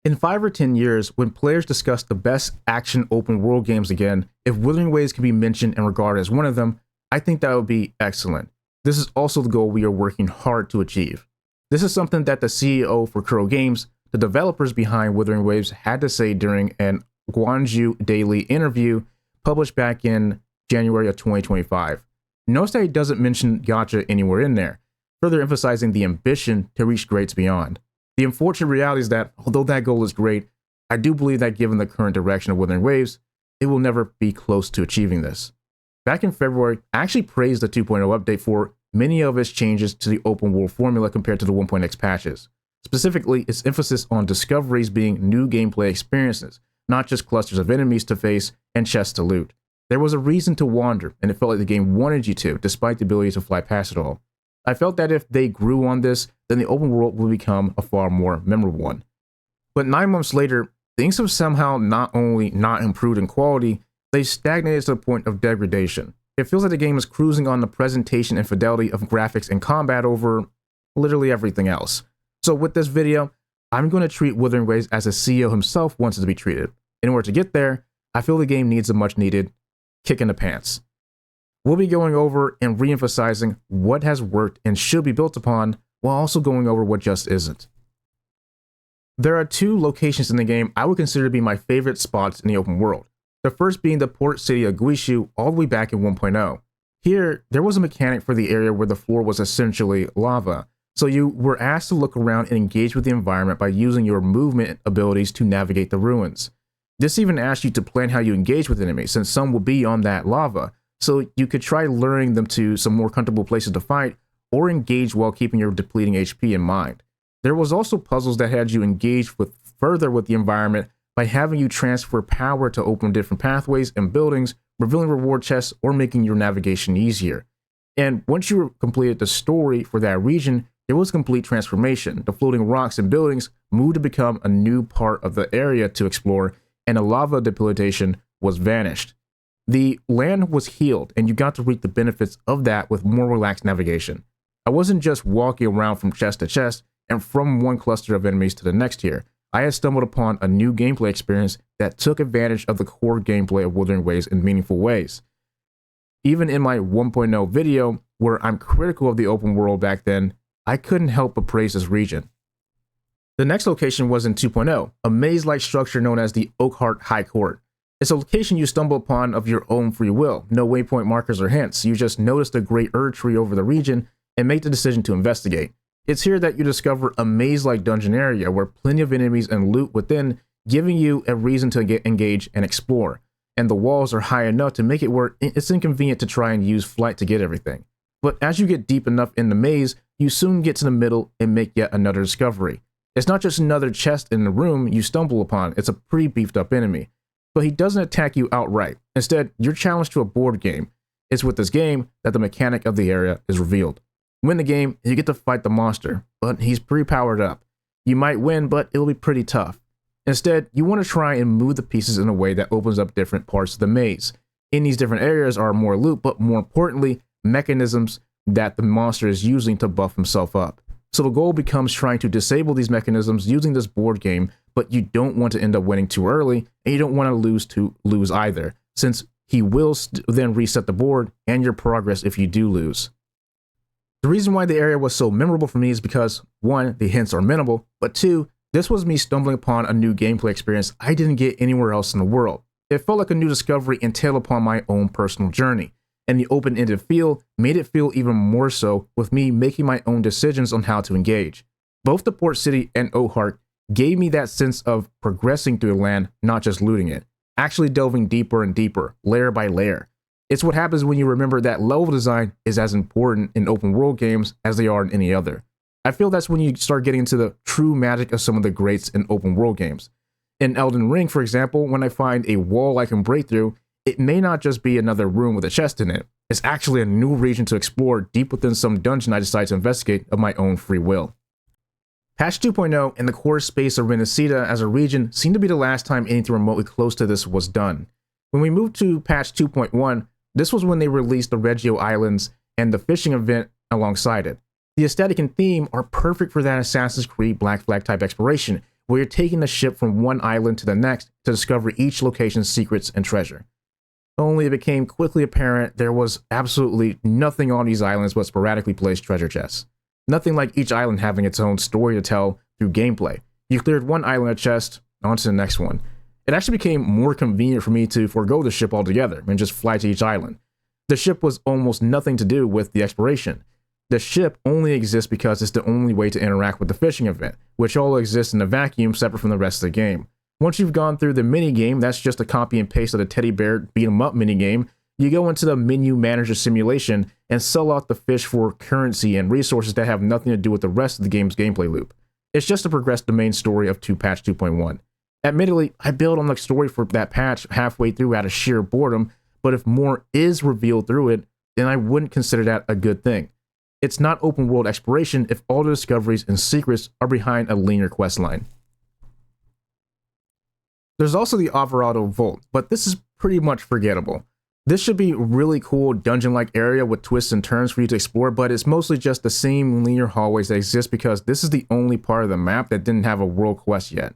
In 5 or 10 years, when players discuss the best action open world games again, if Wuthering Waves can be mentioned and regarded as one of them, I think that would be excellent. This is also the goal we are working hard to achieve. This is something that the CEO for Kuro Games, the developers behind Wuthering Waves, had to say during an Guangzhou Daily interview published back in January of 2025. Notice that he doesn't mention gacha anywhere in there, further emphasizing the ambition to reach greats beyond. The unfortunate reality is that, although that goal is great, I do believe that given the current direction of Wuthering Waves, it will never be close to achieving this. Back in February, I actually praised the 2.0 update for many of its changes to the open world formula compared to the 1.x patches. Specifically, its emphasis on discoveries being new gameplay experiences, not just clusters of enemies to face and chests to loot. There was a reason to wander, and it felt like the game wanted you to, despite the ability to fly past it all. I felt that if they grew on this, then the open world would become a far more memorable one. But 9 months later, things have somehow not only not improved in quality, they've stagnated to the point of degradation. It feels like the game is cruising on the presentation and fidelity of graphics and combat over literally everything else. So with this video, I'm going to treat Wuthering Waves as the CEO himself wants it to be treated. In order to get there, I feel the game needs a much needed kick in the pants. We'll be going over and re-emphasizing what has worked and should be built upon, while also going over what just isn't. There are 2 locations in the game I would consider to be my favorite spots in the open world. The first being the port city of Guishu all the way back in 1.0. Here, there was a mechanic for the area where the floor was essentially lava, so you were asked to look around and engage with the environment by using your movement abilities to navigate the ruins. This even asked you to plan how you engage with enemies, since some will be on that lava, so you could try luring them to some more comfortable places to fight, or engage while keeping your depleting HP in mind. There was also puzzles that had you engage further with the environment by having you transfer power to open different pathways and buildings, revealing reward chests, or making your navigation easier. And once you completed the story for that region, there was complete transformation. The floating rocks and buildings moved to become a new part of the area to explore, and the lava debilitation was vanished. The land was healed, and you got to reap the benefits of that with more relaxed navigation. I wasn't just walking around from chest to chest and from one cluster of enemies to the next here. I had stumbled upon a new gameplay experience that took advantage of the core gameplay of Wuthering Waves in meaningful ways. Even in my 1.0 video, where I'm critical of the open world back then, I couldn't help but praise this region. The next location was in 2.0, a maze-like structure known as the Oakheart High Court. It's a location you stumble upon of your own free will, no waypoint markers or hints. You just notice the great tree over the region and make the decision to investigate. It's here that you discover a maze-like dungeon area where plenty of enemies and loot within, giving you a reason to engage and explore. And the walls are high enough to make it where it's inconvenient to try and use flight to get everything. But as you get deep enough in the maze, you soon get to the middle and make yet another discovery. It's not just another chest in the room you stumble upon, it's a pretty beefed up enemy. But he doesn't attack you outright. Instead, you're challenged to a board game. It's with this game that the mechanic of the area is revealed. Win the game, you get to fight the monster, but he's pretty powered up. You might win, but it'll be pretty tough. Instead, you want to try and move the pieces in a way that opens up different parts of the maze. In these different areas are more loot, but more importantly, mechanisms that the monster is using to buff himself up. So the goal becomes trying to disable these mechanisms using this board game, but you don't want to end up winning too early, and you don't want to lose either, since he will then reset the board and your progress if you do lose. The reason why the area was so memorable for me is because, 1, the hints are minimal, but 2, this was me stumbling upon a new gameplay experience I didn't get anywhere else in the world. It felt like a new discovery entailed upon my own personal journey, and the open-ended feel made it feel even more so with me making my own decisions on how to engage. Both the port city and Oakheart gave me that sense of progressing through the land, not just looting it, actually delving deeper and deeper, layer by layer. It's what happens when you remember that level design is as important in open world games as they are in any other. I feel that's when you start getting into the true magic of some of the greats in open world games. In Elden Ring, for example, when I find a wall I can break through, it may not just be another room with a chest in it. It's actually a new region to explore deep within some dungeon I decide to investigate of my own free will. Patch 2.0 and the core space of Renacida as a region seemed to be the last time anything remotely close to this was done. When we moved to patch 2.1, this was when they released the Reggio Islands and the fishing event alongside it. The aesthetic and theme are perfect for that Assassin's Creed Black Flag type exploration, where you're taking the ship from one island to the next to discover each location's secrets and treasure. Only it became quickly apparent there was absolutely nothing on these islands but sporadically placed treasure chests. Nothing like each island having its own story to tell through gameplay. You cleared one island of chest, on to the next one. It actually became more convenient for me to forego the ship altogether and just fly to each island. The ship was almost nothing to do with the exploration. The ship only exists because it's the only way to interact with the fishing event, which all exists in a vacuum separate from the rest of the game. Once you've gone through the mini-game, that's just a copy and paste of the teddy bear beat-em-up mini-game, you go into the menu manager simulation and sell out the fish for currency and resources that have nothing to do with the rest of the game's gameplay loop. It's just to progress the main story of patch 2.1. Admittedly, I built on the story for that patch halfway through out of sheer boredom, but if more is revealed through it, then I wouldn't consider that a good thing. It's not open world exploration if all the discoveries and secrets are behind a linear questline. There's also the Alvarado Vault, but this is pretty much forgettable. This should be a really cool dungeon-like area with twists and turns for you to explore, but it's mostly just the same linear hallways that exist because this is the only part of the map that didn't have a world quest yet.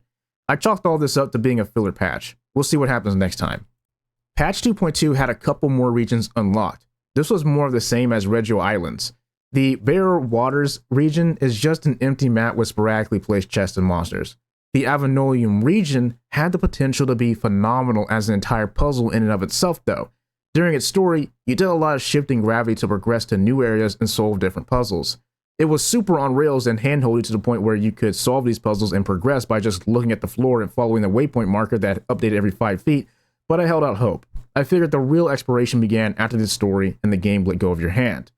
I chalked all this up to being a filler patch. We'll see what happens next time. Patch 2.2 had a couple more regions unlocked. This was more of the same as Reggio Islands. The Barrier Waters region is just an empty map with sporadically placed chests and monsters. The Avenolium region had the potential to be phenomenal as an entire puzzle in and of itself though. During its story, you did a lot of shifting gravity to progress to new areas and solve different puzzles. It was super on rails and handholdy to the point where you could solve these puzzles and progress by just looking at the floor and following the waypoint marker that updated every 5 feet, but I held out hope. I figured the real exploration began after this story and the game let go of your hand.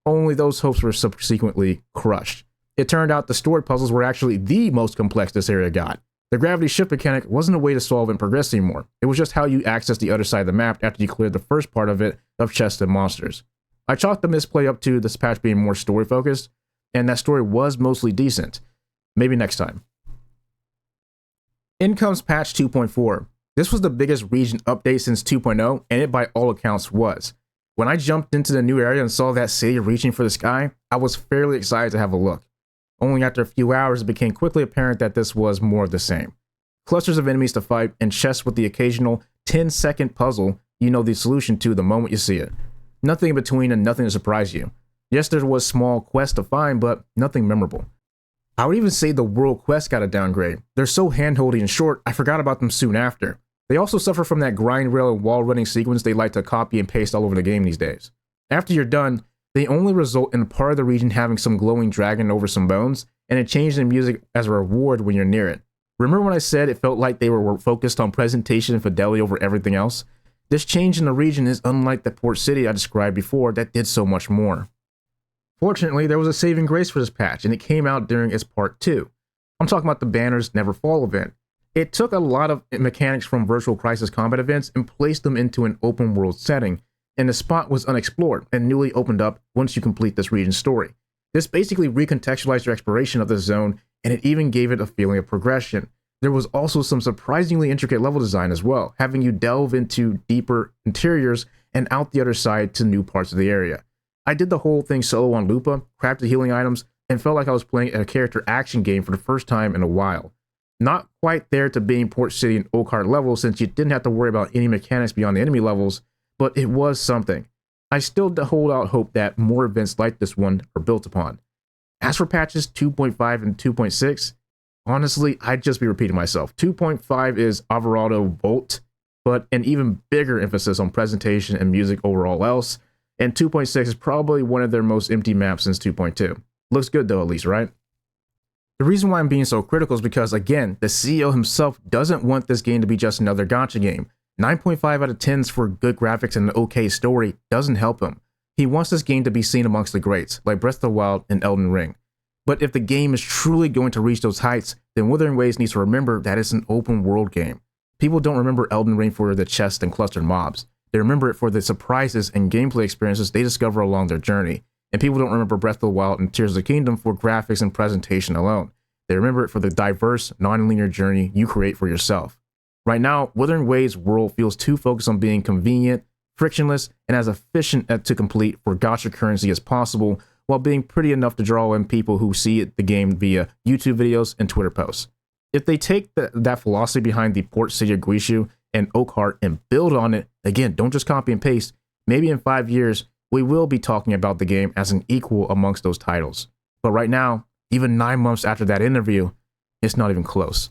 Only those hopes were subsequently crushed. It turned out the story puzzles were actually the most complex this area got. The gravity shift mechanic wasn't a way to solve and progress anymore. It was just how you access the other side of the map after you cleared the first part of it of chests and monsters. I chalked the misplay up to this patch being more story focused, and that story was mostly decent. Maybe next time. In comes patch 2.4. This was the biggest region update since 2.0, and it by all accounts was. When I jumped into the new area and saw that city reaching for the sky, I was fairly excited to have a look. Only after a few hours it became quickly apparent that this was more of the same. Clusters of enemies to fight and chests with the occasional 10-second puzzle you know the solution to the moment you see it. Nothing in between and nothing to surprise you. Yes, there was small quests to find, but nothing memorable. I would even say the world quest got a downgrade. They're so handholdy and short, I forgot about them soon after. They also suffer from that grind rail and wall running sequence they like to copy and paste all over the game these days. After you're done, they only result in a part of the region having some glowing dragon over some bones, and a change in music as a reward when you're near it. Remember when I said it felt like they were focused on presentation and fidelity over everything else? This change in the region is unlike the port city I described before that did so much more. Fortunately, there was a saving grace for this patch, and it came out during its part 2. I'm talking about the Banners Never Fall event. It took a lot of mechanics from Virtual Crisis combat events and placed them into an open world setting, and the spot was unexplored and newly opened up once you complete this region's story. This basically recontextualized your exploration of the zone, and it even gave it a feeling of progression. There was also some surprisingly intricate level design as well, having you delve into deeper interiors and out the other side to new parts of the area. I did the whole thing solo on Lupa, crafted healing items, and felt like I was playing a character action game for the first time in a while. Not quite there to being Port City and Oakheart level since you didn't have to worry about any mechanics beyond the enemy levels, but it was something. I still hold out hope that more events like this one are built upon. As for patches 2.5 and 2.6, honestly, I'd just be repeating myself. 2.5 is Alvarado Vault, but an even bigger emphasis on presentation and music overall else, and 2.6 is probably one of their most empty maps since 2.2. Looks good though, at least, right? The reason why I'm being so critical is because, again, the CEO himself doesn't want this game to be just another gacha game. 9.5 out of 10s for good graphics and an okay story doesn't help him. He wants this game to be seen amongst the greats, like Breath of the Wild and Elden Ring. But if the game is truly going to reach those heights, then Wuthering Waves needs to remember that it's an open world game. People don't remember Elden Ring for the chests and clustered mobs. They remember it for the surprises and gameplay experiences they discover along their journey. And people don't remember Breath of the Wild and Tears of the Kingdom for graphics and presentation alone. They remember it for the diverse, non-linear journey you create for yourself. Right now, Wuthering Waves' world feels too focused on being convenient, frictionless, and as efficient to complete for gacha currency as possible, while being pretty enough to draw in people who see the game via YouTube videos and Twitter posts. If they take that philosophy behind the Port City of Guishu and Oakheart and build on it, again, don't just copy and paste, maybe in 5 years, we will be talking about the game as an equal amongst those titles. But right now, even 9 months after that interview, it's not even close.